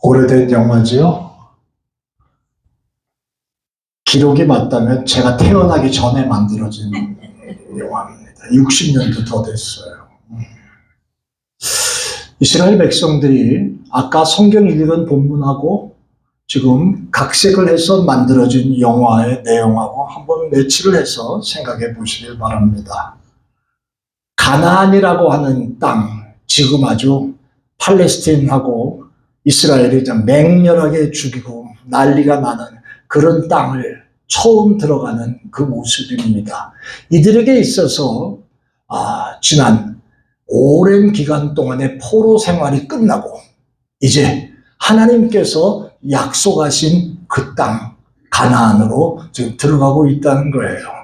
오래된 영화지요. 기록이 맞다면 제가 태어나기 전에 만들어진 영화입니다. 60년도 더 됐어요. 이스라엘 백성들이 아까 성경 읽은 본문하고 지금 각색을 해서 만들어진 영화의 내용하고 한번 매치를 해서 생각해 보시길 바랍니다. 가나안이라고 하는 땅, 지금 아주 팔레스틴하고 이스라엘이 맹렬하게 죽이고 난리가 나는 그런 땅을 처음 들어가는 그 모습입니다. 이들에게 있어서 지난 오랜 기간 동안의 포로 생활이 끝나고 이제 하나님께서 약속하신 그 땅 가나안으로 지금 들어가고 있다는 거예요.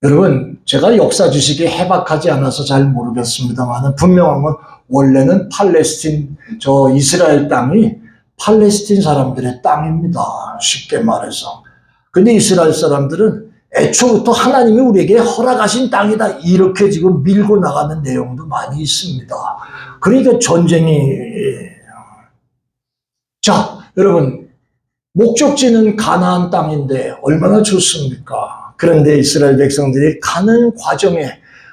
여러분, 제가 역사 지식이 해박하지 않아서 잘 모르겠습니다만 분명한 건 원래는 팔레스틴, 이스라엘 땅이 팔레스틴 사람들의 땅입니다. 쉽게 말해서. 근데 이스라엘 사람들은 애초부터 하나님이 우리에게 허락하신 땅이다, 이렇게 지금 밀고 나가는 내용도 많이 있습니다. 그러니까 전쟁이. 자, 여러분, 목적지는 가나안 땅인데 얼마나 좋습니까? 그런데 이스라엘 백성들이 가는 과정에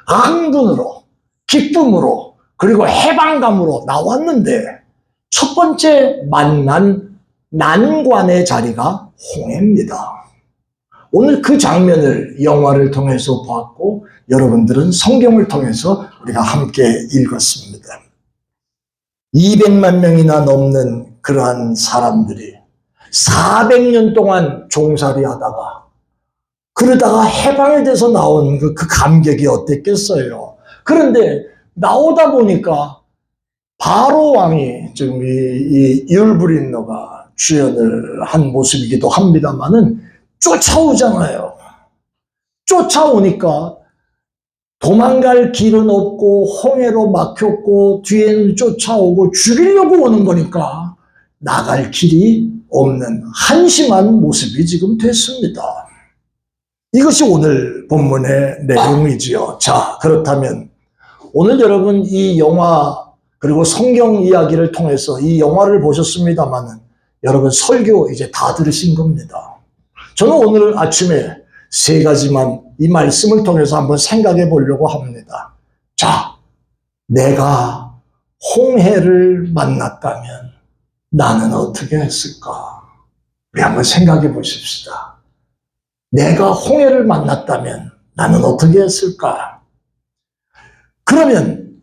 흥분으로, 기쁨으로, 그리고 해방감으로 나왔는데 첫 번째 만난 난관의 자리가 홍해입니다. 오늘 그 장면을 영화를 통해서 봤고 여러분들은 성경을 통해서 우리가 함께 읽었습니다. 200만 명이나 넘는 그러한 사람들이 400년 동안 종살이 하다가 그러다가 해방이 돼서 나온 그 감격이 어땠겠어요. 그런데 나오다 보니까 바로 왕이 지금 이 율브린너가 주연을 한 모습이기도 합니다만은 쫓아오잖아요. 쫓아오니까 도망갈 길은 없고 홍해로 막혔고 뒤에는 쫓아오고 죽이려고 오는 거니까 나갈 길이 없는 한심한 모습이 지금 됐습니다. 이것이 오늘 본문의 내용이지요. 자, 그렇다면 오늘 여러분 이 영화 그리고 성경 이야기를 통해서 이 영화를 보셨습니다만은 여러분 설교 이제 다 들으신 겁니다. 저는 오늘 아침에 세 가지만 이 말씀을 통해서 한번 생각해 보려고 합니다. 자, 내가 홍해를 만났다면 나는 어떻게 했을까? 우리 한번 생각해 보십시다. 내가 홍해를 만났다면 나는 어떻게 했을까? 그러면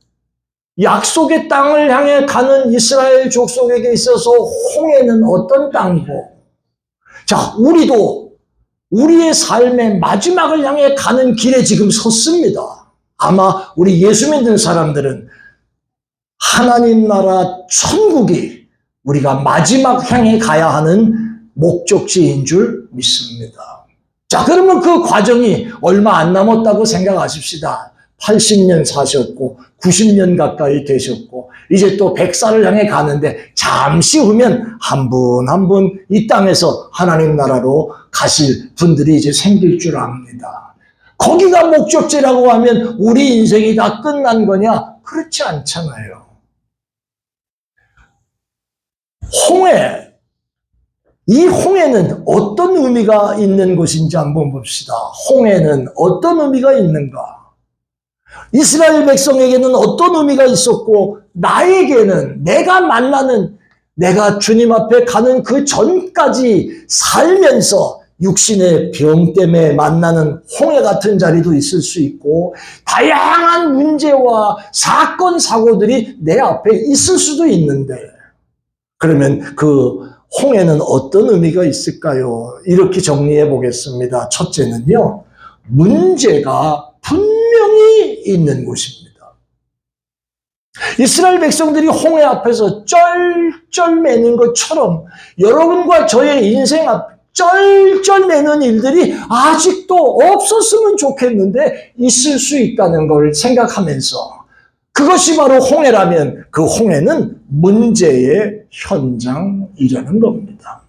약속의 땅을 향해 가는 이스라엘 족속에게 있어서 홍해는 어떤 땅이고, 자, 우리도 우리의 삶의 마지막을 향해 가는 길에 지금 섰습니다. 아마 우리 예수 믿는 사람들은 하나님 나라 천국이 우리가 마지막 향해 가야 하는 목적지인 줄 믿습니다. 자, 그러면 그 과정이 얼마 안 남았다고 생각하십시다. 80년 사셨고 90년 가까이 되셨고 이제 또 100살을 향해 가는데 잠시 후면 한 분 한 분 이 땅에서 하나님 나라로 가실 분들이 이제 생길 줄 압니다. 거기가 목적지라고 하면 우리 인생이 다 끝난 거냐? 그렇지 않잖아요. 홍해, 이 홍해는 어떤 의미가 있는 것인지 한번 봅시다. 홍해는 어떤 의미가 있는가? 이스라엘 백성에게는 어떤 의미가 있었고 나에게는 내가 만나는 내가 주님 앞에 가는 그 전까지 살면서 육신의 병 때문에 만나는 홍해 같은 자리도 있을 수 있고 다양한 문제와 사건 사고들이 내 앞에 있을 수도 있는데 그러면 그 홍해는 어떤 의미가 있을까요? 이렇게 정리해 보겠습니다. 첫째는요, 문제가 분명히 있는 곳입니다. 이스라엘 백성들이 홍해 앞에서 쩔쩔매는 것처럼 여러분과 저의 인생 앞에 쩔쩔매는 일들이 아직도 없었으면 좋겠는데 있을 수 있다는 걸 생각하면서 그것이 바로 홍해라면 그 홍해는 문제의 현장이라는 겁니다.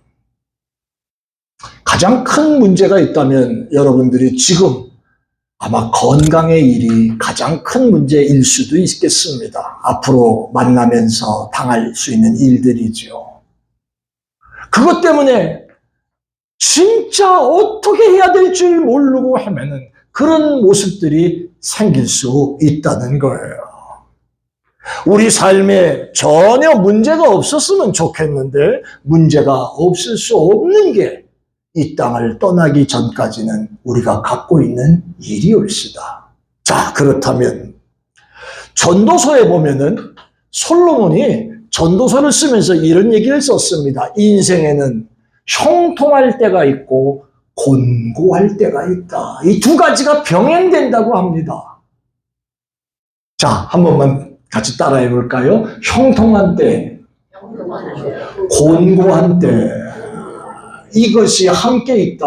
가장 큰 문제가 있다면 여러분들이 지금 아마 건강의 일이 가장 큰 문제일 수도 있겠습니다. 앞으로 만나면서 당할 수 있는 일들이죠. 그것 때문에 진짜 어떻게 해야 될 줄 모르고 헤매는 그런 모습들이 생길 수 있다는 거예요. 우리 삶에 전혀 문제가 없었으면 좋겠는데 문제가 없을 수 없는 게 이 땅을 떠나기 전까지는 우리가 갖고 있는 일이올시다. 자, 그렇다면 전도서에 보면은 솔로몬이 전도서를 쓰면서 이런 얘기를 썼습니다. 인생에는 형통할 때가 있고 곤고할 때가 있다. 이 두 가지가 병행된다고 합니다. 자, 한 번만 같이 따라해 볼까요? 형통한 때, 곤고한 때, 이것이 함께 있다.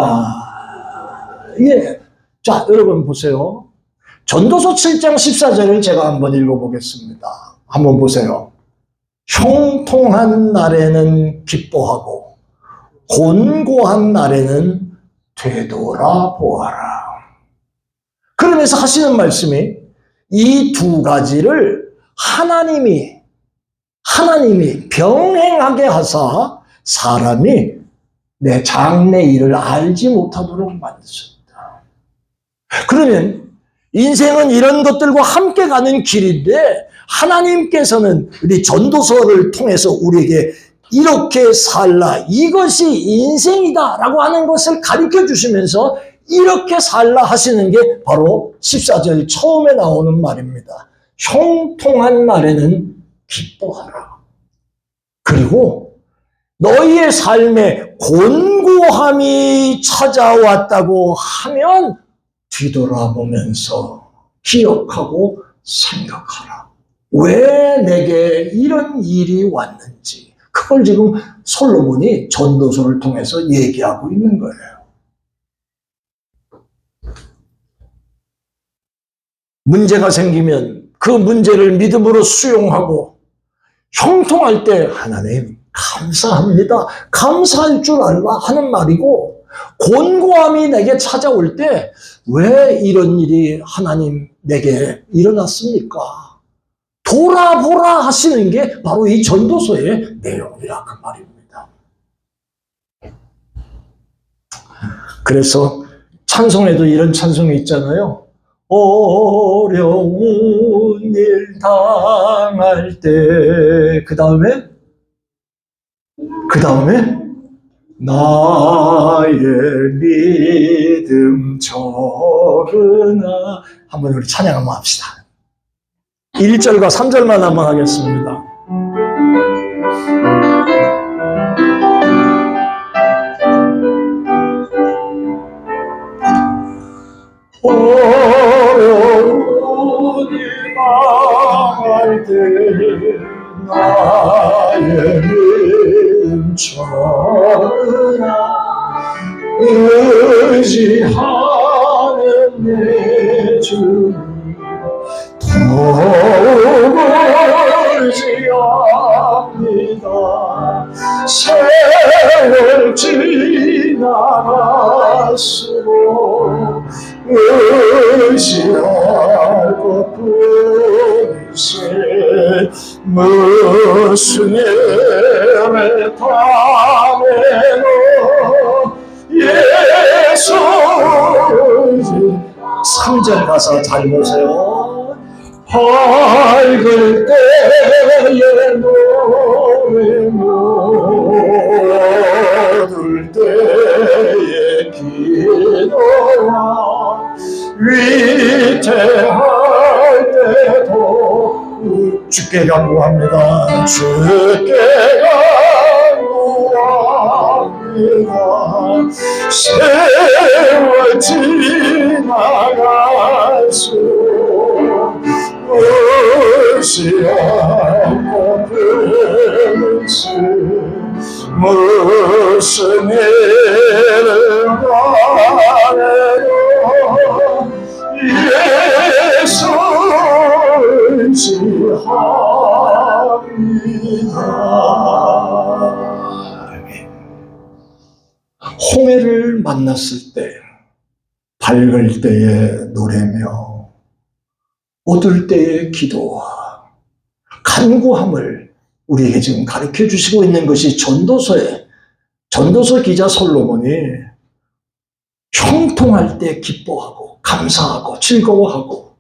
예. 자, 여러분 보세요. 전도서 7장 14절을 제가 한번 읽어보겠습니다. 한번 보세요. 형통한 날에는 기뻐하고 곤고한 날에는 되돌아보아라. 그러면서 하시는 말씀이 이 두 가지를 하나님이 병행하게 하사 사람이 내 장래 일을 알지 못하도록 만드셨다. 그러면 인생은 이런 것들과 함께 가는 길인데 하나님께서는 우리 전도서를 통해서 우리에게 이렇게 살라, 이것이 인생이다라고 하는 것을 가르쳐 주시면서 이렇게 살라 하시는 게 바로 14절 처음에 나오는 말입니다. 형통한 날에는 기뻐하라. 그리고 너희의 삶에 곤고함이 찾아왔다고 하면 뒤돌아보면서 기억하고 생각하라. 왜 내게 이런 일이 왔는지. 그걸 지금 솔로몬이 전도서를 통해서 얘기하고 있는 거예요. 문제가 생기면 그 문제를 믿음으로 수용하고 형통할 때 하나님 감사합니다. 감사할 줄 알라 하는 말이고 곤고함이 내게 찾아올 때 왜 이런 일이 하나님 내게 일어났습니까? 돌아보라 하시는 게 바로 이 전도서의 내용이라 그 말입니다. 그래서 찬송에도 이런 찬송이 있잖아요. 어려운 일 당할 때 그 다음에 나의 믿음 적으나 한번 우리 찬양 한번 합시다. 1절과 3절만 한번 하겠습니다. 어려운 일 당할 때 나의 믿음 적으나 의지하는 내 주님 더욱 의지합니다. 세월 지나갈수록 의지할 것뿐이세 무슨 일을 당해도 예수 의지 3절 가사 잘 보세요. 밝을 때에 노래며 어둘 때에 기도와 위태할 때도 주께 간구합니다. 주께 간구합니다. 세월 지나갈수록 의지하고 끊을수 무슨 일을 당해도 예수 의지합니다. 홍해를 만났을 때 밝을 때에 노래며 어둘 때의 기도와 간구함을 우리에게 지금 가르쳐 주시고 있는 것이 전도서의 전도서 기자 솔로몬이 형통할 때 기뻐하고 감사하고 즐거워하고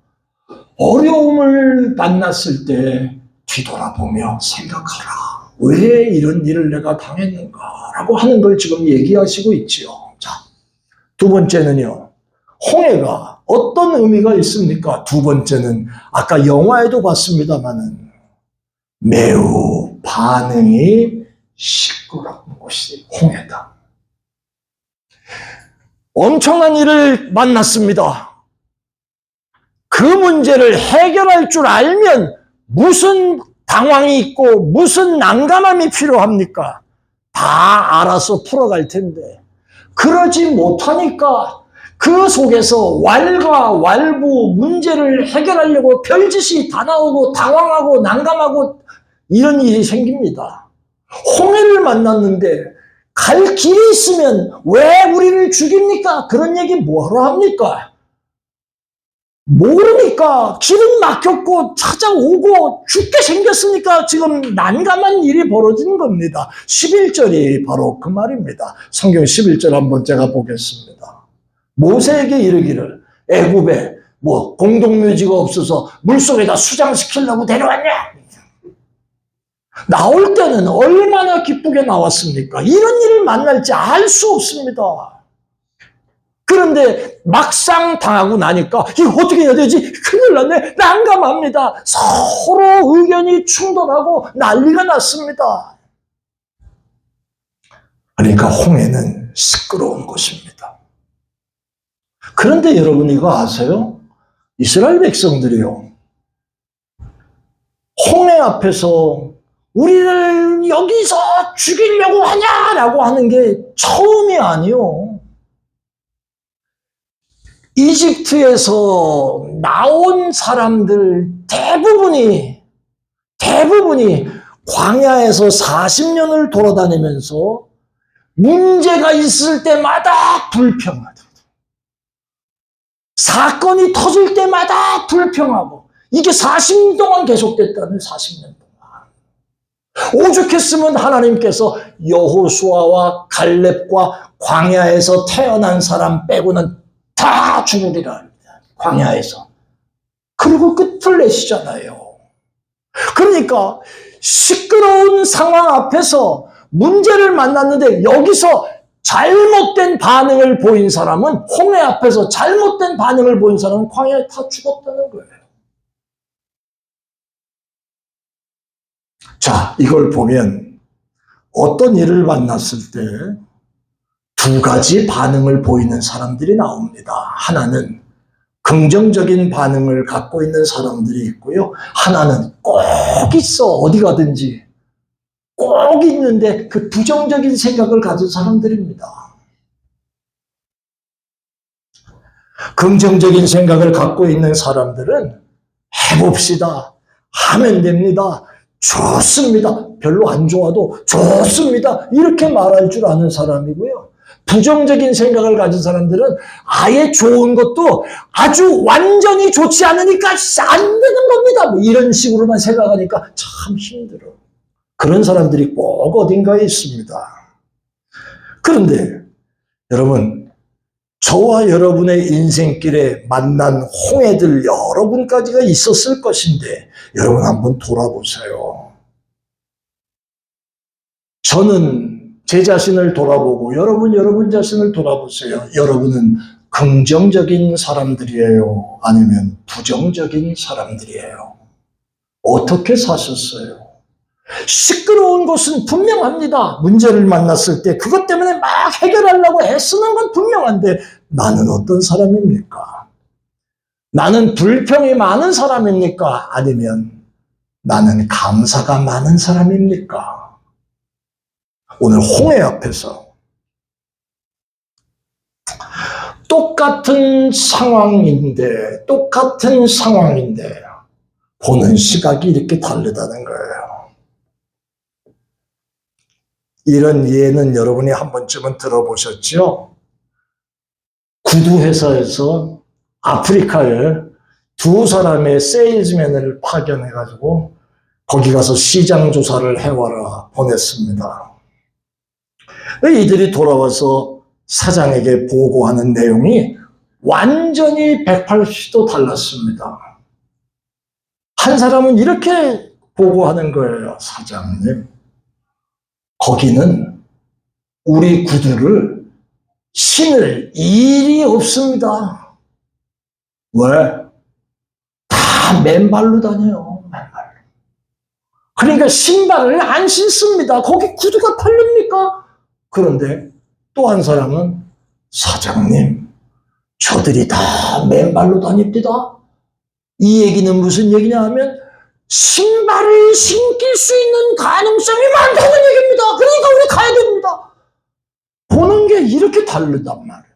어려움을 만났을 때 뒤돌아보며 생각하라. 왜 이런 일을 내가 당했는가라고 하는 걸 지금 얘기하시고 있지요. 자, 두 번째는요. 홍해가 어떤 의미가 있습니까? 두 번째는 아까 영화에도 봤습니다마는 매우 반응이 시끄러운 곳이 홍해다. 엄청난 일을 만났습니다. 그 문제를 해결할 줄 알면 무슨 당황이 있고 무슨 난감함이 필요합니까? 다 알아서 풀어갈 텐데 그러지 못하니까 그 속에서 왈가 왈부 문제를 해결하려고 별짓이 다 나오고 당황하고 난감하고 이런 일이 생깁니다. 홍해를 만났는데 갈 길이 있으면 왜 우리를 죽입니까? 그런 얘기 뭐하러 합니까? 모르니까 길은 막혔고 찾아오고 죽게 생겼으니까 지금 난감한 일이 벌어진 겁니다. 11절이 바로 그 말입니다. 성경 11절 한번 제가 보겠습니다. 모세에게 이르기를 애굽에 공동묘지가 없어서 물속에다 수장시키려고 데려왔냐? 나올 때는 얼마나 기쁘게 나왔습니까? 이런 일을 만날지 알 수 없습니다. 그런데 막상 당하고 나니까 이거 어떻게 해야 되지? 큰일 났네. 난감합니다. 서로 의견이 충돌하고 난리가 났습니다. 그러니까 홍해는 시끄러운 곳입니다. 그런데 여러분 이거 아세요? 이스라엘 백성들이요. 홍해 앞에서 우리를 여기서 죽이려고 하냐라고 하는 게 처음이 아니요. 이집트에서 나온 사람들 대부분이 광야에서 40년을 돌아다니면서 문제가 있을 때마다 불평하다. 사건이 터질 때마다 불평하고 이게 40년 동안 계속됐다는 40년 동안. 오죽했으면 하나님께서 여호수아와 갈렙과 광야에서 태어난 사람 빼고는 다 죽으리라. 광야에서. 그리고 끝을 내시잖아요. 그러니까 시끄러운 상황 앞에서 문제를 만났는데 여기서 잘못된 반응을 보인 사람은 홍해 앞에서 잘못된 반응을 보인 사람은 광야에 다 죽었다는 거예요. 자, 이걸 보면 어떤 일을 만났을 때 두 가지 반응을 보이는 사람들이 나옵니다. 하나는 긍정적인 반응을 갖고 있는 사람들이 있고요. 하나는 꼭 있어, 어디 가든지. 꼭 있는데 그 부정적인 생각을 가진 사람들입니다. 긍정적인 생각을 갖고 있는 사람들은 해봅시다. 하면 됩니다. 좋습니다. 별로 안 좋아도 좋습니다. 이렇게 말할 줄 아는 사람이고요. 부정적인 생각을 가진 사람들은 아예 좋은 것도 아주 완전히 좋지 않으니까 안 되는 겁니다. 이런 식으로만 생각하니까 참 힘들어. 그런 사람들이 꼭 어딘가에 있습니다. 그런데 여러분, 저와 여러분의 인생길에 만난 홍해들 여러분까지가 있었을 것인데 여러분 한번 돌아보세요. 저는 제 자신을 돌아보고 여러분 자신을 돌아보세요. 여러분은 긍정적인 사람들이에요? 아니면 부정적인 사람들이에요? 어떻게 사셨어요? 시끄러운 것은 분명합니다. 문제를 만났을 때 그것 때문에 막 해결하려고 애쓰는 건 분명한데 나는 어떤 사람입니까? 나는 불평이 많은 사람입니까? 아니면 나는 감사가 많은 사람입니까? 오늘 홍해 앞에서 똑같은 상황인데 보는 시각이 이렇게 다르다는 거예요. 이런 예는 여러분이 한 번쯤은 들어보셨죠? 구두회사에서 아프리카에 두 사람의 세일즈맨을 파견해가지고 거기 가서 시장 조사를 해와라 보냈습니다. 이들이 돌아와서 사장에게 보고하는 내용이 완전히 180도 달랐습니다. 한 사람은 이렇게 보고하는 거예요. 사장님, 거기는 우리 구두를 신을 일이 없습니다. 왜? 다 맨발로 다녀요. 맨발로. 그러니까 신발을 안 신습니다. 거기 구두가 팔립니까? 그런데 또 한 사람은 사장님, 저들이 다 맨발로 다닙니다. 이 얘기는 무슨 얘기냐 하면 신발을 신길 수 있는 가능성이 많다는 얘기입니다. 그러니까 우리 가야 됩니다. 보는 게 이렇게 다르단 말이에요.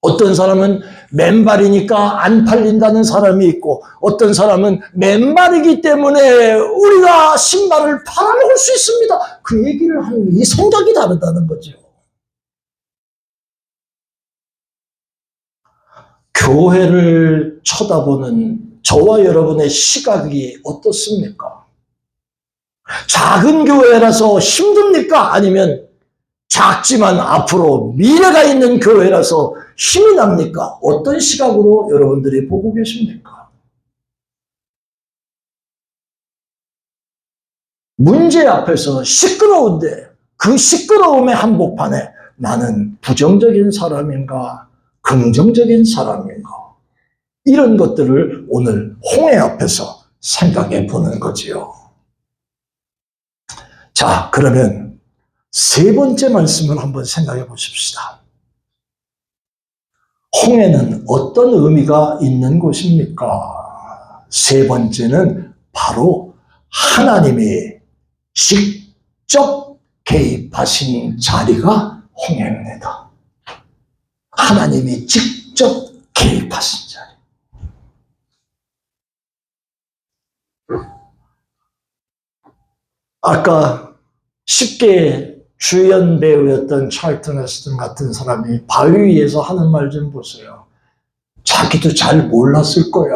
어떤 사람은 맨발이니까 안 팔린다는 사람이 있고, 어떤 사람은 맨발이기 때문에 우리가 신발을 팔아먹을 수 있습니다. 그 얘기를 하는 이 생각이 다르다는 거죠. 교회를 쳐다보는 저와 여러분의 시각이 어떻습니까? 작은 교회라서 힘듭니까? 아니면 작지만 앞으로 미래가 있는 교회라서 힘이 납니까? 어떤 시각으로 여러분들이 보고 계십니까? 문제 앞에서 시끄러운데 그 시끄러움의 한복판에 나는 부정적인 사람인가? 긍정적인 사람인가? 이런 것들을 오늘 홍해 앞에서 생각해 보는 거지요. 자, 그러면 세 번째 말씀을 한번 생각해 보십시다. 홍해는 어떤 의미가 있는 곳입니까? 세 번째는 바로 하나님이 직접 개입하신 자리가 홍해입니다. 하나님이 직접 개입하신 자리. 아까 쉽게 주연 배우였던 찰튼 헤스턴 같은 사람이 바위 위에서 하는 말 좀 보세요. 자기도 잘 몰랐을 거야.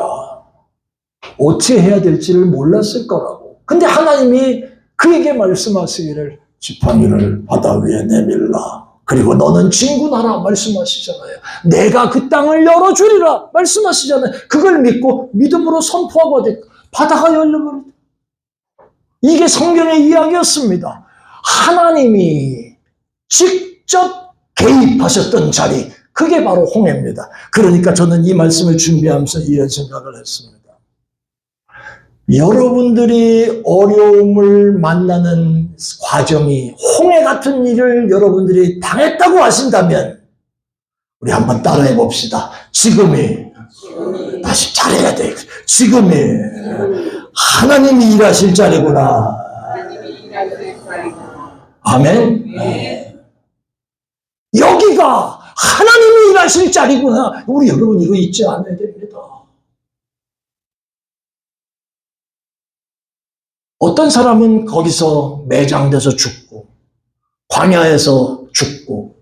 어떻게 해야 될지를 몰랐을 거라고. 근데 하나님이 그에게 말씀하시기를 지팡이를 바다 위에 내밀라. 그리고 너는 진군하라 말씀하시잖아요. 내가 그 땅을 열어주리라 말씀하시잖아요. 그걸 믿고 믿음으로 선포하고 바다가 열려버렸다. 이게 성경의 이야기였습니다. 하나님이 직접 개입하셨던 자리, 그게 바로 홍해입니다. 그러니까 저는 이 말씀을 준비하면서 이런 생각을 했습니다. 여러분들이 어려움을 만나는 과정이 홍해 같은 일을 여러분들이 당했다고 하신다면 우리 한번 따라해 봅시다. 지금이 다시 잘해야 돼. 지금이 하나님이 일하실 자리구나. 아멘. 여기가 하나님이 일하실 자리구나. 우리 여러분 이거 잊지 않아야 됩니다. 어떤 사람은 거기서 매장돼서 죽고, 광야에서 죽고,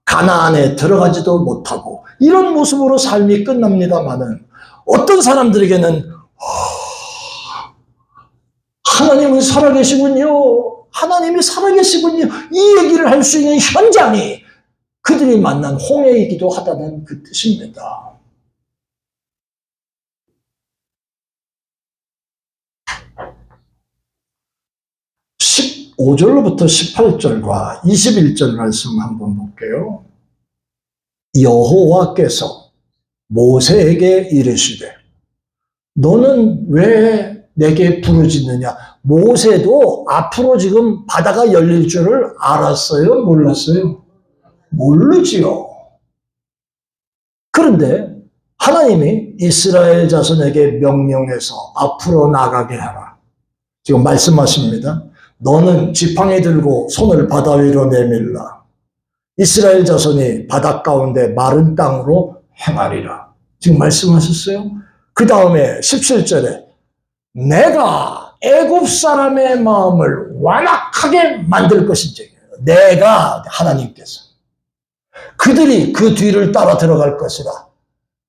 가나안에 들어가지도 못하고, 이런 모습으로 삶이 끝납니다만은, 어떤 사람들에게는 하나님은 살아계시군요. 하나님이 살아계시군요. 이 얘기를 할 수 있는 현장이 그들이 만난 홍해이기도 하다는 그 뜻입니다. 15절로부터 18절과 21절 말씀 한번 볼게요. 여호와께서 모세에게 이르시되 너는 왜 내게 부르짖느냐. 모세도 앞으로 지금 바다가 열릴 줄을 알았어요? 몰랐어요? 모르지요. 그런데 하나님이 이스라엘 자손에게 명령해서 앞으로 나가게 하라. 지금 말씀하십니다. 너는 지팡이 들고 손을 바다 위로 내밀라. 이스라엘 자손이 바다 가운데 마른 땅으로 행하리라. 지금 말씀하셨어요? 그 다음에 17절에 내가 애굽 사람의 마음을 완악하게 만들 것인지, 내가 하나님께서 그들이 그 뒤를 따라 들어갈 것이라.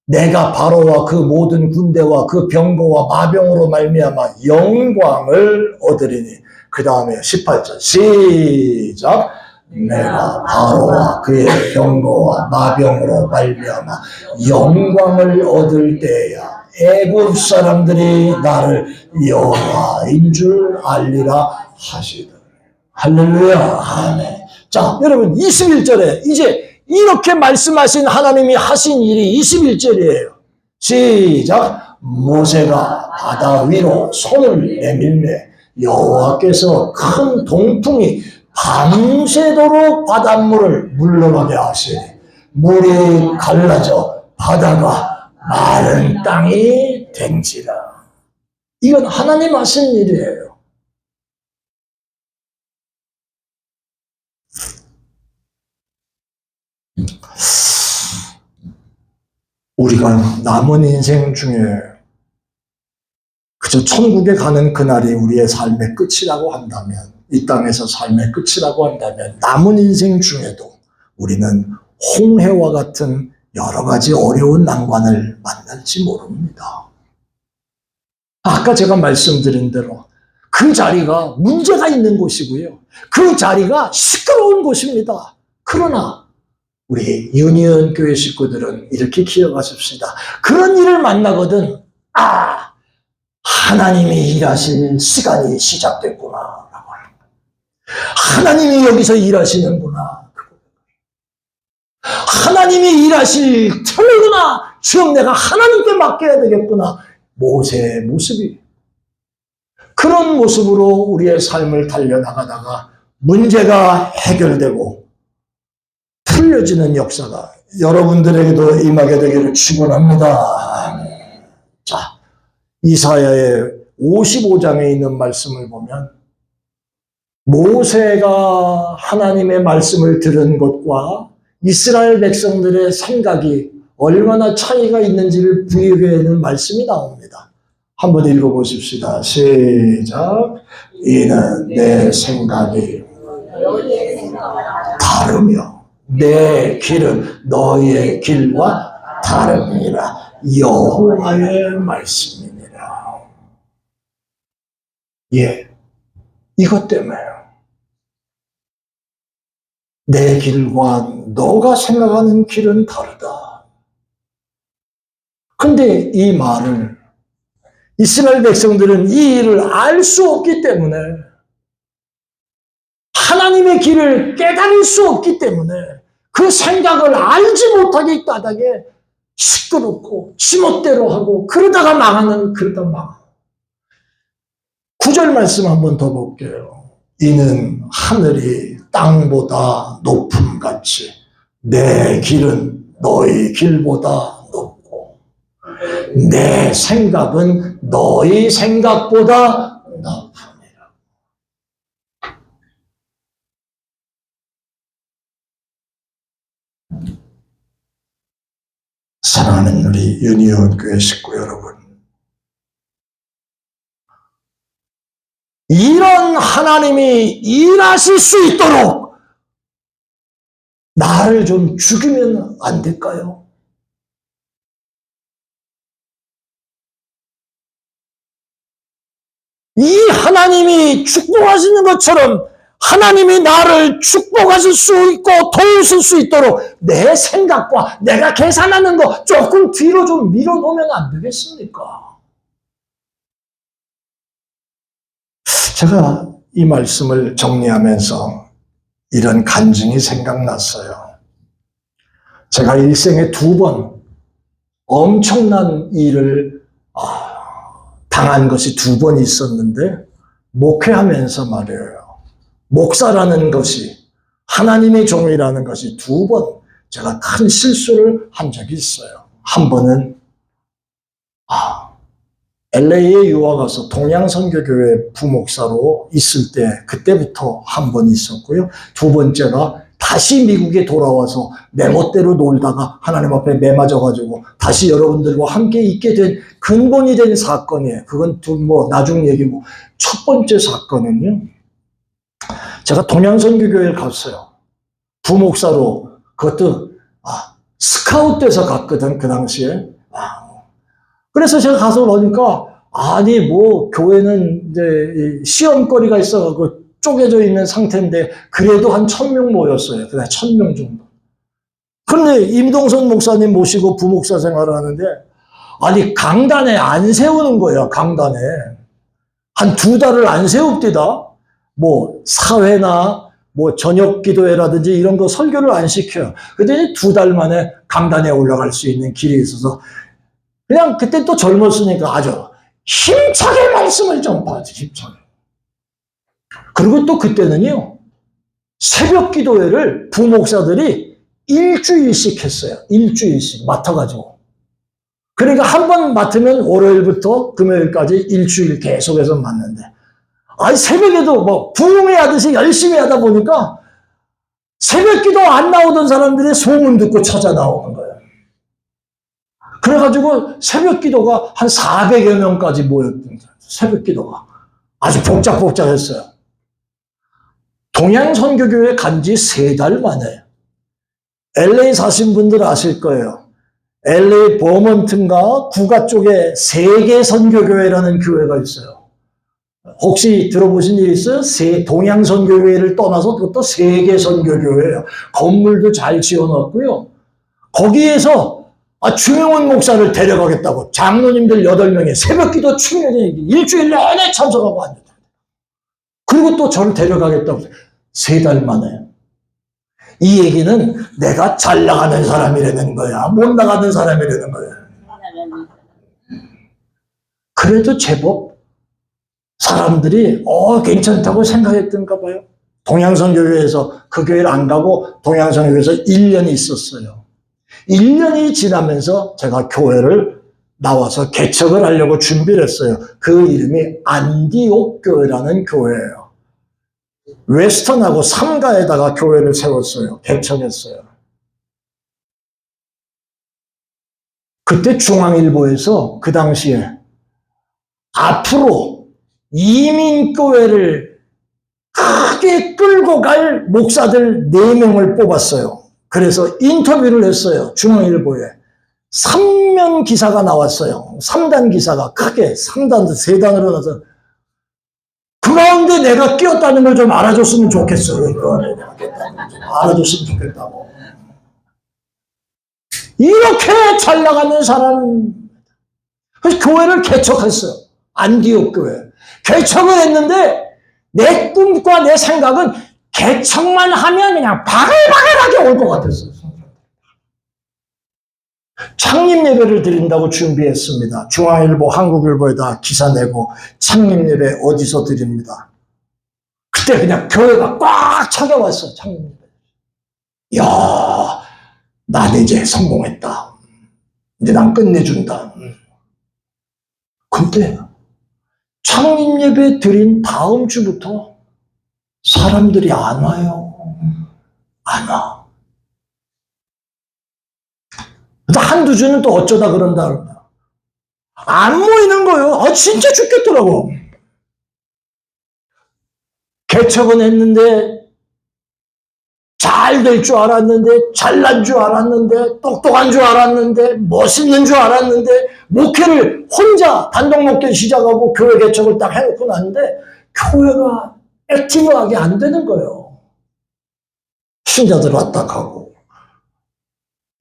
내가 바로와 그 모든 군대와 그 병거와 마병으로 말미암아 영광을 얻으리니. 그 다음에 18절 시작. 내가 바로와 그의 병거와 마병으로 말미암아 영광을 얻을 때야 애굽 사람들이 나를 여호와인 줄 알리라 하시더니. 할렐루야. 아멘. 자, 여러분 21절에 이제 이렇게 말씀하신 하나님이 하신 일이 21절이에요. 시작. 모세가 바다 위로 손을 내밀매 여호와께서 큰 동풍이 밤새도록 바닷물을 물러가게 하시니 물이 갈라져 바다가 마른 땅이 된지라. 이건 하나님 하신 일이에요. 우리가 남은 인생 중에 그저 천국에 가는 그날이 우리의 삶의 끝이라고 한다면, 이 땅에서 삶의 끝이라고 한다면 남은 인생 중에도 우리는 홍해와 같은 여러 가지 어려운 난관을 만날지 모릅니다. 아까 제가 말씀드린 대로 그 자리가 문제가 있는 곳이고요. 그 자리가 시끄러운 곳입니다. 그러나 우리 유니온 교회 식구들은 이렇게 기억하십시다. 그런 일을 만나거든, 하나님이 일하실 시간이 시작됐구나 라고 하는 거예요. 하나님이 여기서 일하시는구나. 하나님이 일하실 틈이구나. 지금 내가 하나님께 맡겨야 되겠구나. 모세의 모습이. 그런 모습으로 우리의 삶을 달려나가다가 문제가 해결되고 풀려지는 역사가 여러분들에게도 임하게 되기를 축원합니다. 자, 이사야의 55장에 있는 말씀을 보면 모세가 하나님의 말씀을 들은 것과 이스라엘 백성들의 생각이 얼마나 차이가 있는지를 부여하는 말씀이 나옵니다. 한번 읽어보십시다. 시작. 이는 내 생각이 다르며 내 길은 너희의 길과 다름이라. 여호와의 말씀이니라. 예, 이것 때문에요. 내 길과 너가 생각하는 길은 다르다. 근데 이 말을 이스라엘 백성들은 이 일을 알 수 없기 때문에, 하나님의 길을 깨달을 수 없기 때문에 그 생각을 알지 못하게 까닭에 시끄럽고 지멋대로 하고 그러다가 망하는, 그러다 망하는. 9절 말씀 한번 더 볼게요. 이는 하늘이 땅보다 높음같이 내 길은 너희 길보다 높고 내 생각은 너희 생각보다 높음이라. 사랑하는 우리 유니온 교회 식구 여러분, 이런 하나님이 일하실 수 있도록 나를 좀 죽이면 안 될까요? 이 하나님이 축복하시는 것처럼 하나님이 나를 축복하실 수 있고 도우실 수 있도록 내 생각과 내가 계산하는 거 조금 뒤로 좀 밀어놓으면 안 되겠습니까? 제가 이 말씀을 정리하면서 이런 간증이 생각났어요. 제가 일생에 2번 엄청난 일을 당한 것이 2번 있었는데, 목회하면서 말이에요. 목사라는 것이, 하나님의 종이라는 것이 2번 제가 큰 실수를 한 적이 있어요. 한 번은 LA에 유학 가서 동양선교교회 부목사로 있을 때 그때부터 한 번 있었고요. 2번째가 다시 미국에 돌아와서 내 멋대로 놀다가 하나님 앞에 매맞아가지고 다시 여러분들과 함께 있게 된 근본이 된 사건이에요. 그건 나중 얘기고, 첫 번째 사건은요, 제가 동양선교교회를 갔어요. 부목사로. 그것도 스카웃돼서 갔거든, 그 당시에. 그래서 제가 가서 보니까 교회는 이제 시험거리가 있어가지고 쪼개져 있는 상태인데 그래도 한 1,000명 모였어요. 그래 1,000명 정도. 근데 임동선 목사님 모시고 부목사 생활을 하는데 아니 강단에 안 세우는 거야. 강단에 한 2달을 안 세웁디다. 뭐 사회나 뭐 저녁 기도회라든지 이런 거 설교를 안 시켜요. 그때 2달 만에 강단에 올라갈 수 있는 길이 있어서 그냥 그때 또 젊었으니까 아주 힘차게 말씀을 전파하지. 힘차게. 그리고 또 그때는요 새벽 기도회를 부목사들이 일주일씩 했어요. 일주일씩 맡아가지고. 그러니까 한 번 맡으면 월요일부터 금요일까지 일주일 계속해서 맡는데 아니 새벽에도 뭐 부흥회 하듯이 열심히 하다 보니까 새벽 기도 안 나오던 사람들이 소문 듣고 찾아 나오는 거예요. 그래가지고 새벽 기도가 한 400여 명까지 모였던 거예요. 새벽 기도가. 아주 복잡했어요. 동양선교교회 간지 3달 만에 LA 사신 분들 아실 거예요. LA 버먼트인가 구가 쪽에 세계선교교회라는 교회가 있어요. 혹시 들어보신 일 있어요? 동양선교교회를 떠나서 그것도 세계선교교회예요. 건물도 잘 지어놨고요. 거기에서 주명훈 목사를 데려가겠다고 장로님들 8명이 새벽기도 충분히 일주일 내내 참석하고 앉았다. 그리고 또 저를 데려가겠다고 3달 만에. 이 얘기는 내가 잘 나가는 사람이라는 거야. 못 나가는 사람이라는 거야. 그래도 제법 사람들이 괜찮다고 생각했던가 봐요. 동양선교회에서 그 교회를 안 가고 동양선교회에서 1년이 있었어요. 1년이 지나면서 제가 교회를 나와서 개척을 하려고 준비를 했어요. 그 이름이 안디옥 교회라는 교회예요. 웨스턴하고 삼가에다가 교회를 세웠어요. 개척했어요. 그때 중앙일보에서 그 당시에 앞으로 이민교회를 크게 끌고 갈 목사들 4명을 뽑았어요. 그래서 인터뷰를 했어요. 중앙일보에. 3면 기사가 나왔어요. 3단 기사가 크게 3단, 3단으로 나서 그 가운데 내가 끼었다는 걸 좀 알아줬으면 좋겠어요. 알아줬으면 좋겠다고. 이렇게 잘 나가는 사람, 그래서 교회를 개척했어요. 안디옥 교회. 개척을 했는데 내 꿈과 내 생각은 개척만 하면 그냥 바글바글하게 올 것 같았어요. 창립 예배를 드린다고 준비했습니다. 중앙일보, 한국일보에다 기사 내고 창립 예배 어디서 드립니다. 그때 그냥 교회가 꽉 차게 왔어요. 창립 예배. 이야, 난 이제 성공했다. 이제 난 끝내준다. 근데 창립 예배 드린 다음 주부터 사람들이 안 와요. 안 와. 한두 주는 또 어쩌다 그런다. 안 모이는 거예요. 진짜 죽겠더라고. 개척은 했는데 잘 될 줄 알았는데 잘난 줄 알았는데 똑똑한 줄 알았는데 멋있는 줄 알았는데 목회를 혼자 단독 목회 시작하고 교회 개척을 딱 해놓고 났는데 교회가 액티브하게 안 되는 거예요. 신자들 왔다 가고.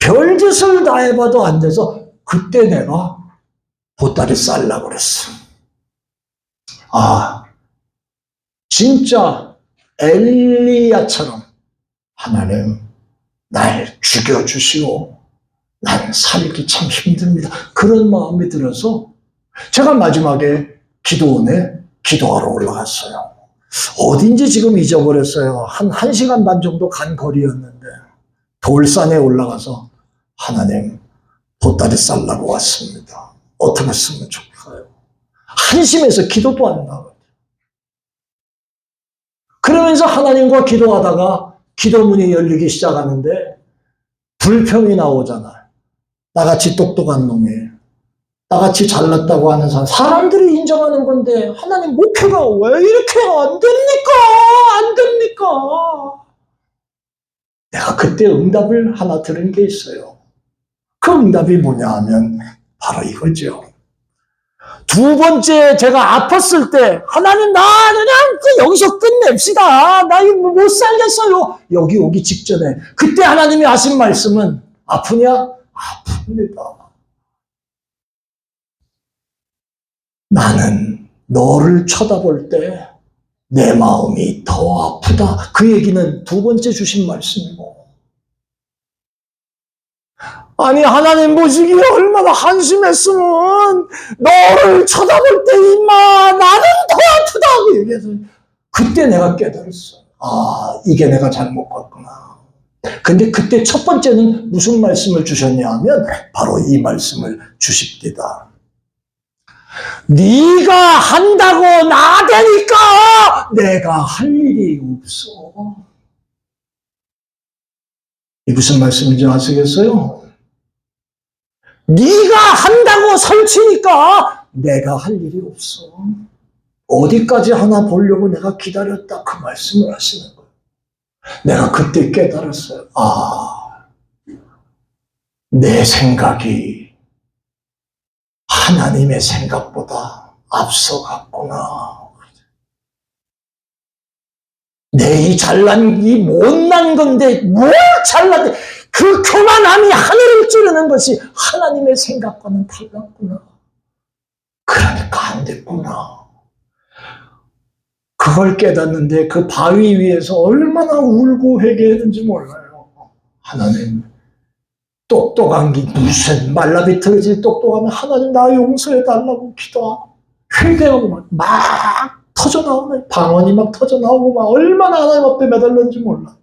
별짓을 다 해봐도 안 돼서 그때 내가 보따리 쌀라고 그랬어. 진짜 엘리야처럼 하나님 날 죽여주시오. 난 살기 참 힘듭니다. 그런 마음이 들어서 제가 마지막에 기도원에 기도하러 올라갔어요. 어딘지 지금 잊어버렸어요. 한 1시간 반 정도 간 거리였는데 돌산에 올라가서 하나님 보따리 쌀라고 왔습니다. 어떻게 쓰면 좋을까요? 한심해서 기도도 안 나와요. 그러면서 하나님과 기도하다가 기도문이 열리기 시작하는데 불평이 나오잖아요. 나같이 똑똑한 놈이, 나같이 잘났다고 하는 사람, 사람들이 인정하는 건데 하나님 목회가 왜 이렇게 안 됩니까? 안 됩니까? 내가 그때 응답을 하나 들은 게 있어요. 그 응답이 뭐냐 하면 바로 이거죠. 두 번째 제가 아팠을 때 하나님 나 그냥 여기서 끝냅시다. 나 이거 못 살겠어요. 여기 오기 직전에 그때 하나님이 하신 말씀은 아프냐? 아픕니다. 나는 너를 쳐다볼 때 내 마음이 더 아프다. 그 얘기는 두 번째 주신 말씀이고. 아니 하나님 보시기에 얼마나 한심했으면 너를 쳐다볼 때 임마 나는 더 아프다고 얘기해서 그때 내가 깨달았어. 아 이게 내가 잘못 봤구나. 근데 그때 첫 번째는 무슨 말씀을 주셨냐 하면 바로 이 말씀을 주십니다. 네가 한다고 나대니까 내가 할 일이 없어. 이 무슨 말씀인지 아시겠어요? 네가 한다고 설치니까 내가 할 일이 없어. 어디까지 하나 보려고 내가 기다렸다 그 말씀을 하시는 거예요. 내가 그때 깨달았어요. 아, 내 생각이 하나님의 생각보다 앞서갔구나. 내 이 잘난, 이 못난 건데 뭘 잘난데 그 교만함이 하늘을 찌르는 것이 하나님의 생각과는 달랐구나. 그러니까 안 됐구나. 그걸 깨닫는데 그 바위 위에서 얼마나 울고 회개했는지 몰라요. 하나님 똑똑한 게 무슨 말라비틀어지 똑똑하면 하나님 나 용서해달라고 기도하고 회개하고 막 터져나오네. 방언이 막 터져나오고 막 얼마나 하나님 앞에 매달렸는지 몰라.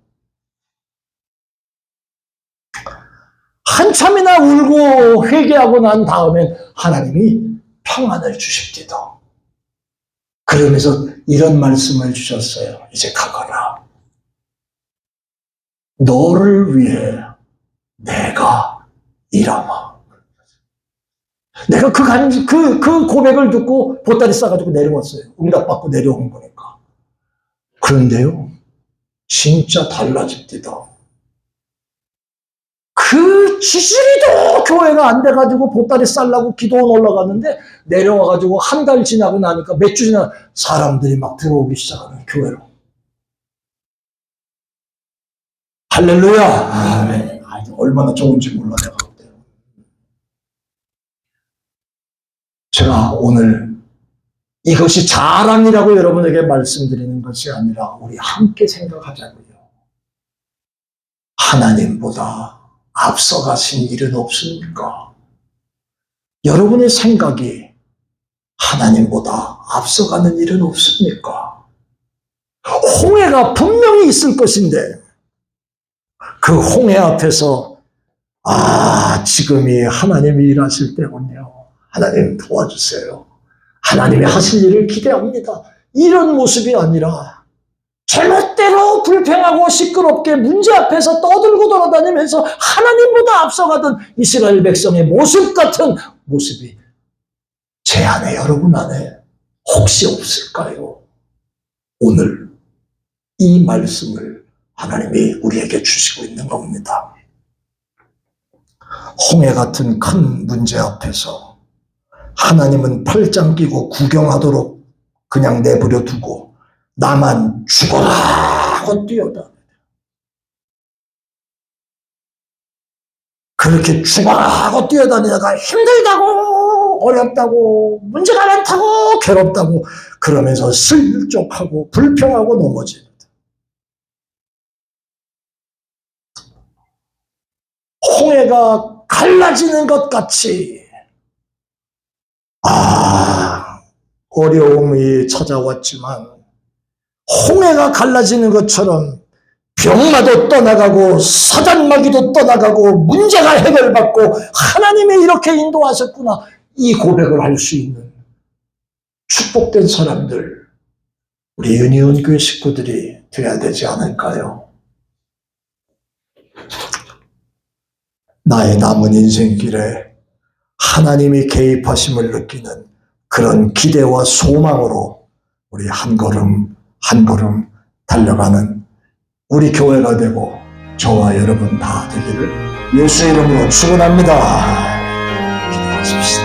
한참이나 울고 회개하고 난 다음엔 하나님이 평안을 주십니다. 그러면서 이런 말씀을 주셨어요. 이제 가거라. 너를 위해 내가 일하마. 내가 그 고백을 듣고 보따리 싸가지고 내려왔어요. 응답받고 내려온 거니까. 그런데요, 진짜 달라집니다. 그 지지리도 교회가 안 돼가지고 보따리 싸려고 기도원 올라갔는데 내려와가지고 한 달 지나고 나니까 몇 주 지나 사람들이 막 들어오기 시작하는 교회로. 할렐루야. 아멘. 얼마나 좋은지 몰라 내가 그때요. 제가 오늘 이것이 자랑이라고 여러분에게 말씀드리는 것이 아니라 우리 함께 생각하자고요. 하나님보다 앞서가신 일은 없습니까? 여러분의 생각이 하나님보다 앞서가는 일은 없습니까? 홍해가 분명히 있을 것인데 그 홍해 앞에서 지금이 하나님이 일하실 때군요. 하나님 도와주세요. 하나님이 하실 일을 기대합니다. 이런 모습이 아니라 제멋대로 불평하고 시끄럽게 문제 앞에서 떠들고 돌아다니면서 하나님보다 앞서가던 이스라엘 백성의 모습 같은 모습이 제 안에 여러분 안에 혹시 없을까요? 오늘 이 말씀을 하나님이 우리에게 주시고 있는 겁니다. 홍해 같은 큰 문제 앞에서 하나님은 팔짱 끼고 구경하도록 그냥 내버려 두고 나만 죽어라 하고 뛰어다녀요. 그렇게 죽어라 하고 뛰어다니다가 힘들다고 어렵다고 문제가 많다고 괴롭다고 그러면서 슬쩍하고 불평하고 넘어집니다. 홍해가 갈라지는 것 같이 어려움이 찾아왔지만 홍해가 갈라지는 것처럼 병마도 떠나가고 사단마귀도 떠나가고 문제가 해결받고 하나님이 이렇게 인도하셨구나 이 고백을 할 수 있는 축복된 사람들 우리 유니온 교회 식구들이 되어야 되지 않을까요? 나의 남은 인생길에 하나님이 개입하심을 느끼는 그런 기대와 소망으로 우리 한 걸음 한 걸음 달려가는 우리 교회가 되고 저와 여러분 다 되기를 예수의 이름으로 축원합니다. 기도하십시다.